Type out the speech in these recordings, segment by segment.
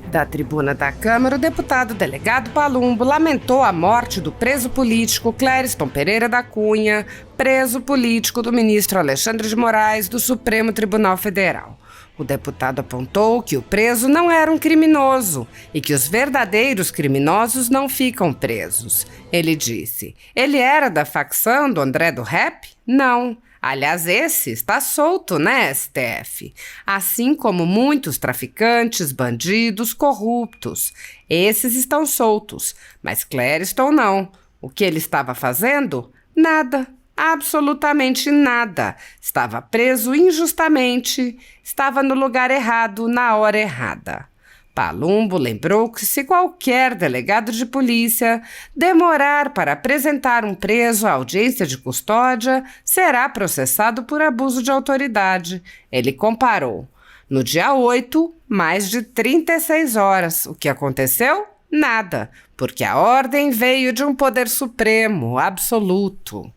Da tribuna da Câmara, o deputado delegado Palumbo lamentou a morte do preso político Clériston Pereira da Cunha, preso político do ministro Alexandre de Moraes do Supremo Tribunal Federal. O deputado apontou que o preso não era um criminoso e que os verdadeiros criminosos não ficam presos. Ele disse: ele era da facção do André do Rap? Não. Aliás, esse está solto, né, STF? Assim como muitos traficantes, bandidos, corruptos. Esses estão soltos, mas Clériston não. O que ele estava fazendo? Nada. Absolutamente nada. Estava preso injustamente. Estava no lugar errado, na hora errada. Palumbo lembrou que se qualquer delegado de polícia demorar para apresentar um preso à audiência de custódia, será processado por abuso de autoridade. Ele comparou. No dia 8, mais de 36 horas. O que aconteceu? Nada, porque a ordem veio de um poder supremo, absoluto.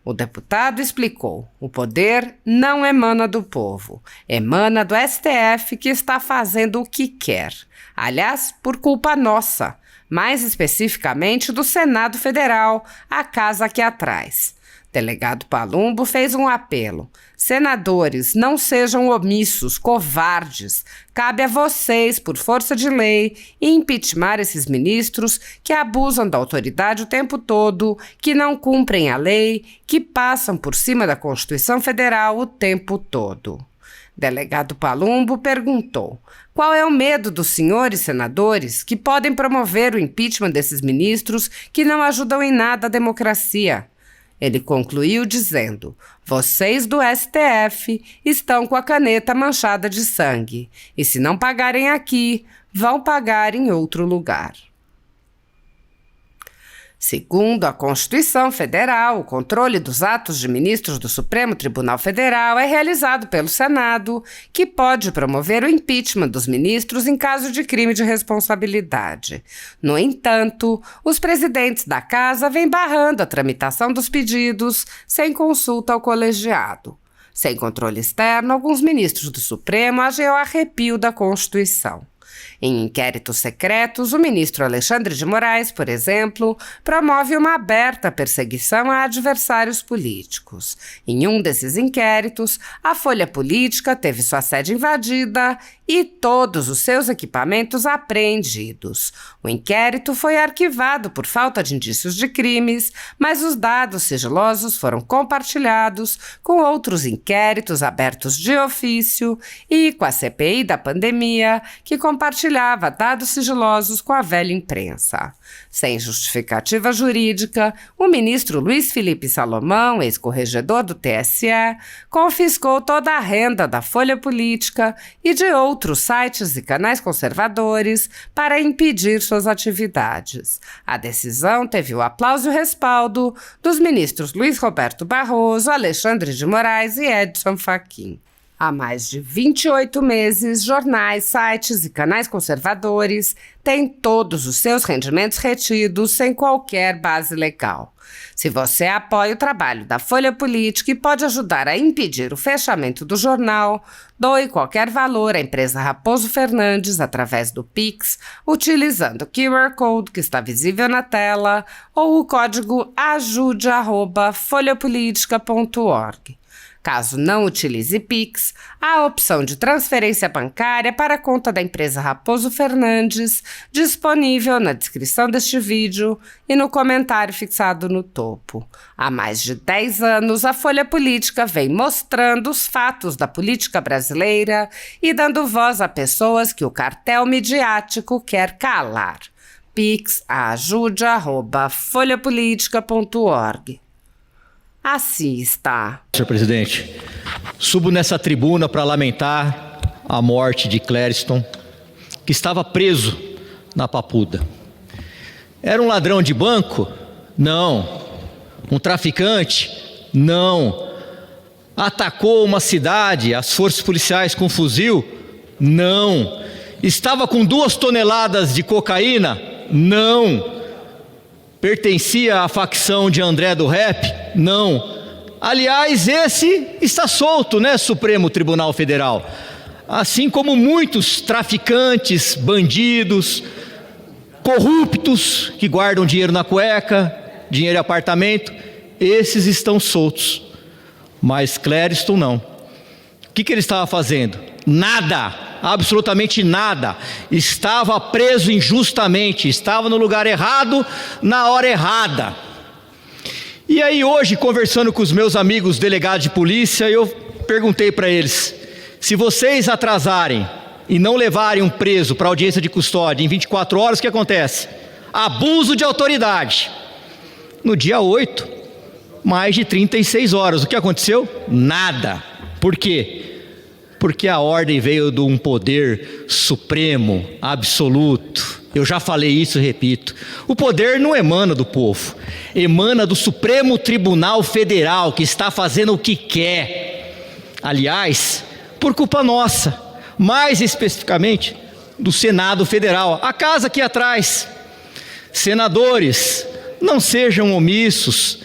O deputado explicou: o poder não emana do povo, emana do STF, que está fazendo o que quer. Aliás, por culpa nossa, mais especificamente do Senado Federal, a casa aqui atrás. Delegado Palumbo fez um apelo: senadores, não sejam omissos, covardes. Cabe a vocês, por força de lei, impeachment esses ministros que abusam da autoridade o tempo todo, que não cumprem a lei, que passam por cima da Constituição Federal o tempo todo. Delegado Palumbo perguntou: qual é o medo dos senhores senadores que podem promover o impeachment desses ministros que não ajudam em nada a democracia? Ele concluiu dizendo: vocês do STF estão com a caneta manchada de sangue, e se não pagarem aqui, vão pagar em outro lugar. Segundo a Constituição Federal, o controle dos atos de ministros do Supremo Tribunal Federal é realizado pelo Senado, que pode promover o impeachment dos ministros em caso de crime de responsabilidade. No entanto, os presidentes da Casa vêm barrando a tramitação dos pedidos sem consulta ao colegiado. Sem controle externo, alguns ministros do Supremo agem ao arrepio da Constituição. Em inquéritos secretos, o ministro Alexandre de Moraes, por exemplo, promove uma aberta perseguição a adversários políticos. Em um desses inquéritos, a Folha Política teve sua sede invadida e todos os seus equipamentos apreendidos. O inquérito foi arquivado por falta de indícios de crimes, mas os dados sigilosos foram compartilhados com outros inquéritos abertos de ofício e com a CPI da pandemia, que compartilhava dados sigilosos com a velha imprensa. Sem justificativa jurídica, o ministro Luiz Felipe Salomão, ex-corregedor do TSE, confiscou toda a renda da Folha Política e de outros sites e canais conservadores para impedir suas atividades. A decisão teve o aplauso e o respaldo dos ministros Luiz Roberto Barroso, Alexandre de Moraes e Edson Fachin. Há mais de 28 meses, jornais, sites e canais conservadores têm todos os seus rendimentos retidos sem qualquer base legal. Se você apoia o trabalho da Folha Política e pode ajudar a impedir o fechamento do jornal, doe qualquer valor à empresa Raposo Fernandes através do Pix, utilizando o QR Code que está visível na tela ou o código ajude@folhapolitica.org. Caso não utilize Pix, há a opção de transferência bancária para a conta da empresa Raposo Fernandes, disponível na descrição deste vídeo e no comentário fixado no topo. Há mais de 10 anos, a Folha Política vem mostrando os fatos da política brasileira e dando voz a pessoas que o cartel midiático quer calar. Pix ajude@folhapolitica.org. Assim está. Senhor presidente, subo nessa tribuna para lamentar a morte de Clériston, que estava preso na Papuda. Era um ladrão de banco? Não. Um traficante? Não. Atacou uma cidade, as forças policiais com fuzil? Não. Estava com 2 toneladas de cocaína? Não. Pertencia à facção de André do Rap? Não. Aliás, esse está solto, né, Supremo Tribunal Federal? assim como muitos traficantes, bandidos, corruptos que guardam dinheiro na cueca, dinheiro em apartamento, esses estão soltos, mas Clériston não. O que ele estava fazendo? Nada, absolutamente nada. Estava preso injustamente, estava no lugar errado, na hora errada. E aí hoje, conversando com os meus amigos delegados de polícia, eu perguntei para eles: se vocês atrasarem e não levarem um preso para audiência de custódia em 24 horas, o que acontece? Abuso de autoridade. No dia 8, mais de 36 horas. O que aconteceu? Nada. Por quê? Porque a ordem veio de um poder supremo, absoluto. Eu já falei isso e repito. O poder não emana do povo, emana do Supremo Tribunal Federal, que está fazendo o que quer. Aliás, por culpa nossa, mais especificamente do Senado Federal, a casa aqui atrás. Senadores, não sejam omissos,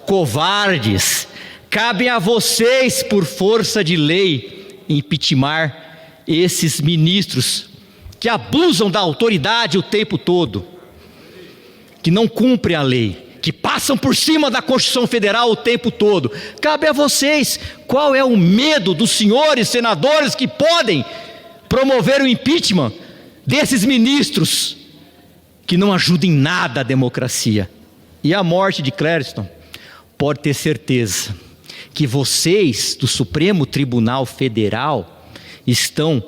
covardes. Cabem a vocês, por força de lei, impeachar esses ministros que abusam da autoridade o tempo todo, que não cumprem a lei, que passam por cima da Constituição Federal o tempo todo. Cabe a vocês. Qual é o medo dos senhores senadores que podem promover o impeachment desses ministros que não ajudam em nada a democracia? E a morte de Clériston, pode ter certeza que vocês do Supremo Tribunal Federal estão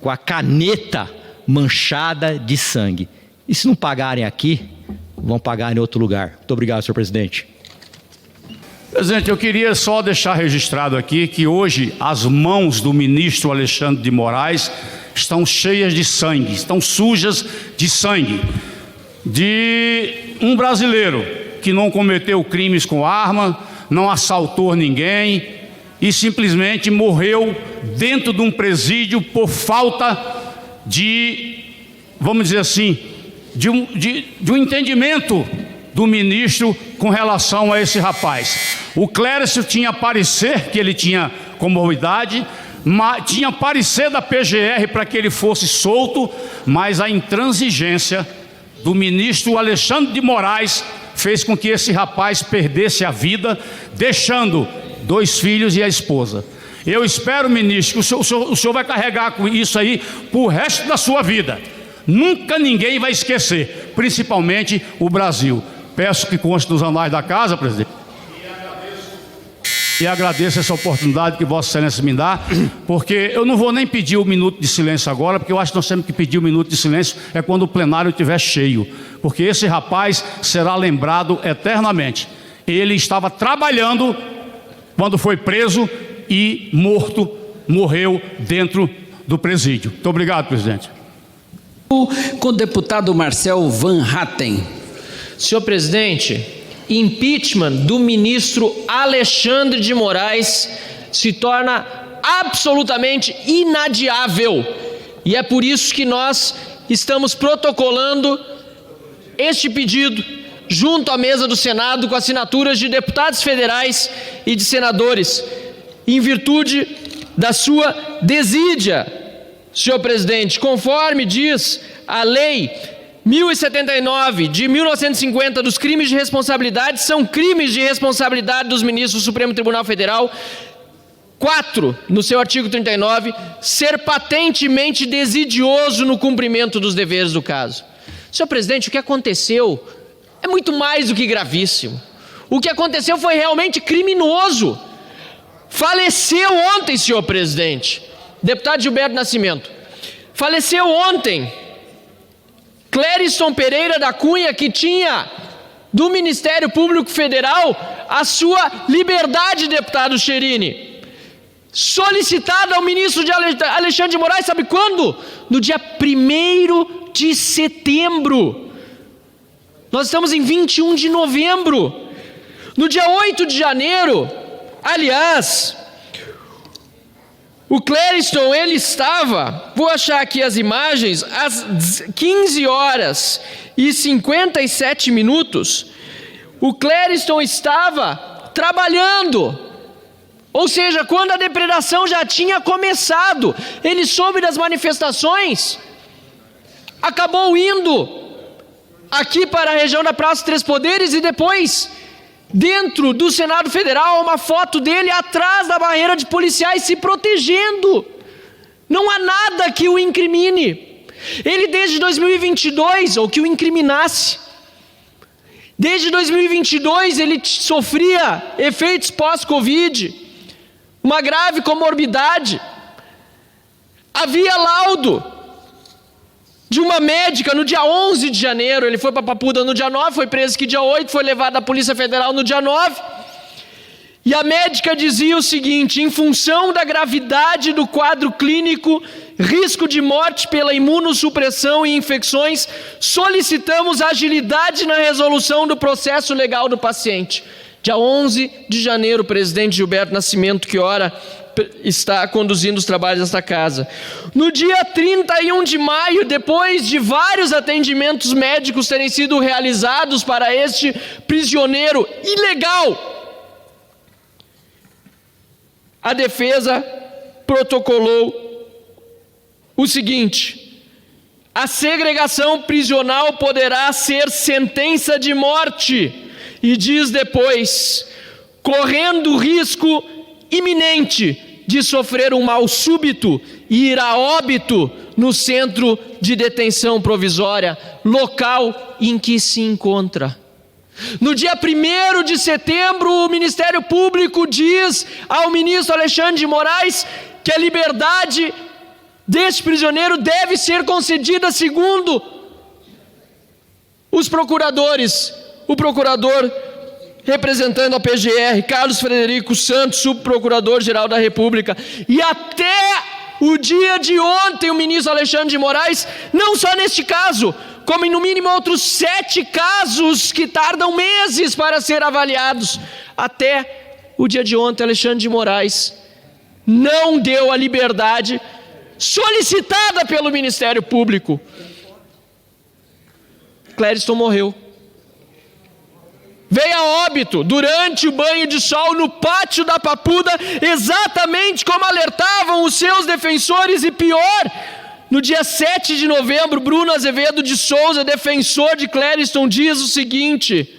com a caneta manchada de sangue. E se não pagarem aqui, vão pagar em outro lugar. Muito obrigado, senhor presidente. Presidente, eu queria só deixar registrado aqui que hoje as mãos do ministro Alexandre de Moraes estão cheias de sangue, estão sujas de sangue, de um brasileiro que não cometeu crimes com arma, não assaltou ninguém e simplesmente morreu dentro de um presídio por falta de, vamos dizer assim, de um entendimento do ministro com relação a esse rapaz. O Clériston tinha parecer que ele tinha comorbidade, tinha parecer da PGR para que ele fosse solto, mas a intransigência do ministro Alexandre de Moraes fez com que esse rapaz perdesse a vida, deixando 2 filhos e a esposa. Eu espero, ministro, que o senhor vai carregar com isso aí pro resto da sua vida. Nunca ninguém vai esquecer, principalmente o Brasil. Peço que conste nos anais da casa, presidente. E agradeço essa oportunidade que Vossa Excelência me dá, porque eu não vou nem pedir o minuto de silêncio agora, porque eu acho que nós temos que pedir o minuto de silêncio quando o plenário estiver cheio, porque esse rapaz será lembrado eternamente. Ele estava trabalhando quando foi preso e morreu dentro do presídio. Muito obrigado, presidente. Com o deputado Marcel Van Hatten. Senhor presidente, impeachment do ministro Alexandre de Moraes se torna absolutamente inadiável. E é por isso que nós estamos protocolando este pedido junto à mesa do Senado com assinaturas de deputados federais e de senadores, em virtude da sua desídia, senhor presidente, conforme diz a lei 1079 de 1950 dos crimes de responsabilidade, são crimes de responsabilidade dos ministros do Supremo Tribunal Federal. 4, no seu artigo 39, ser patentemente desidioso no cumprimento dos deveres do caso. Senhor presidente, o que aconteceu é muito mais do que gravíssimo. O que aconteceu foi realmente criminoso. Faleceu ontem, senhor presidente, deputado Gilberto Nascimento, faleceu ontem Clériston Pereira da Cunha, que tinha do Ministério Público Federal a sua liberdade, deputado Cherini, solicitada ao ministro Alexandre de Moraes, sabe quando? No dia 1º de setembro. Nós estamos em 21 de novembro. No dia 8 de janeiro, aliás, o Clériston, ele estava, vou achar aqui as imagens, às 15 horas e 57 minutos, o Clériston estava trabalhando Ou seja, quando a depredação já tinha começado, ele soube das manifestações, acabou indo aqui para a região da Praça Três Poderes e depois, dentro do Senado Federal, uma foto dele atrás da barreira de policiais se protegendo. Não há nada que o incrimine. Ele desde 2022, ou que o incriminasse, desde 2022 ele sofria efeitos pós-Covid, uma grave comorbidade. Havia laudo de uma médica no dia 11 de janeiro, ele foi para Papuda no dia 9, foi preso aqui dia 8, foi levado à Polícia Federal no dia 9, e a médica dizia o seguinte: em função da gravidade do quadro clínico, risco de morte pela imunossupressão e infecções, solicitamos agilidade na resolução do processo legal do paciente. Dia 11 de janeiro, o presidente Gilberto Nascimento, que ora está conduzindo os trabalhos desta casa. No dia 31 de maio, depois de vários atendimentos médicos terem sido realizados para este prisioneiro ilegal, a defesa protocolou o seguinte: a segregação prisional poderá ser sentença de morte. E diz depois: correndo risco iminente de sofrer um mal súbito e ir a óbito no centro de detenção provisória, local em que se encontra. No dia 1º de setembro, o Ministério Público diz ao ministro Alexandre de Moraes que a liberdade deste prisioneiro deve ser concedida segundo os procuradores. O procurador representando a PGR, Carlos Frederico Santos, subprocurador-geral da República. E até o dia de ontem, o ministro Alexandre de Moraes, não só neste caso, como em no mínimo outros 7 casos que tardam meses para ser avaliados, até o dia de ontem, Alexandre de Moraes não deu a liberdade solicitada pelo Ministério Público. Clériston morreu. Veio a óbito durante o banho de sol no pátio da Papuda, exatamente como alertavam os seus defensores, e pior, no dia 7 de novembro, Bruno Azevedo de Souza, defensor de Clériston, diz o seguinte: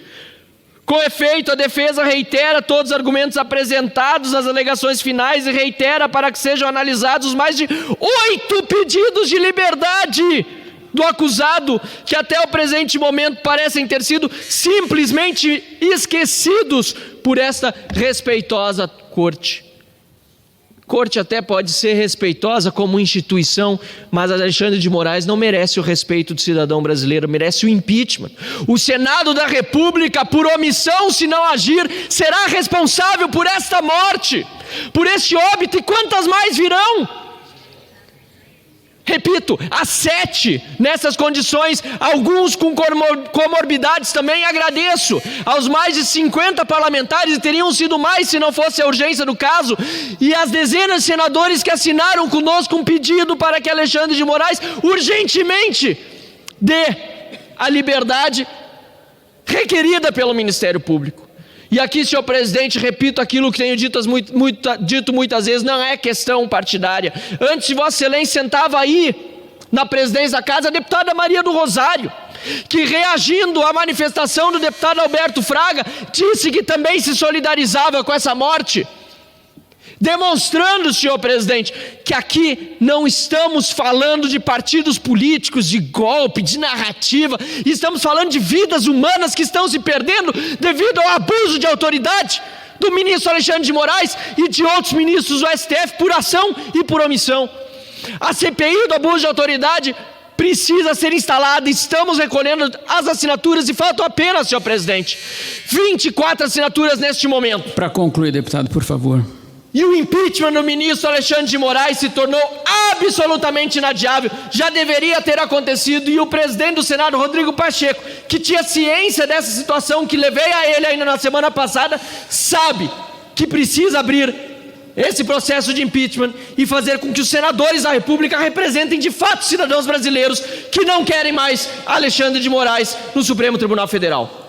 com efeito, a defesa reitera todos os argumentos apresentados nas alegações finais e reitera para que sejam analisados os mais de 8 pedidos de liberdade do acusado, que até o presente momento parecem ter sido simplesmente esquecidos por esta respeitosa corte. Corte até pode ser respeitosa como instituição, mas Alexandre de Moraes não merece o respeito do cidadão brasileiro, merece o impeachment. O Senado da República, por omissão, se não agir, será responsável por esta morte, por este óbito, e quantas mais virão? Repito, há 7 nessas condições, alguns com comorbidades também. Agradeço aos mais de 50 parlamentares, e teriam sido mais se não fosse a urgência do caso, e às dezenas de senadores que assinaram conosco um pedido para que Alexandre de Moraes urgentemente dê a liberdade requerida pelo Ministério Público. E aqui, senhor presidente, repito aquilo que tenho dito muitas vezes, não é questão partidária. Antes de Vossa Excelência sentava aí na presidência da casa a deputada Maria do Rosário, que, reagindo à manifestação do deputado Alberto Fraga, disse que também se solidarizava com essa morte, demonstrando, senhor presidente, que aqui não estamos falando de partidos políticos, de golpe, de narrativa, estamos falando de vidas humanas que estão se perdendo devido ao abuso de autoridade do ministro Alexandre de Moraes e de outros ministros do STF por ação e por omissão. A CPI do abuso de autoridade precisa ser instalada. Estamos recolhendo as assinaturas e faltam apenas, senhor presidente, 24 assinaturas neste momento. Para concluir, deputado, por favor. E o impeachment do ministro Alexandre de Moraes se tornou absolutamente inadiável. Já deveria ter acontecido, e o presidente do Senado, Rodrigo Pacheco, que tinha ciência dessa situação, que levei a ele ainda na semana passada, sabe que precisa abrir esse processo de impeachment e fazer com que os senadores da República representem de fato cidadãos brasileiros que não querem mais Alexandre de Moraes no Supremo Tribunal Federal.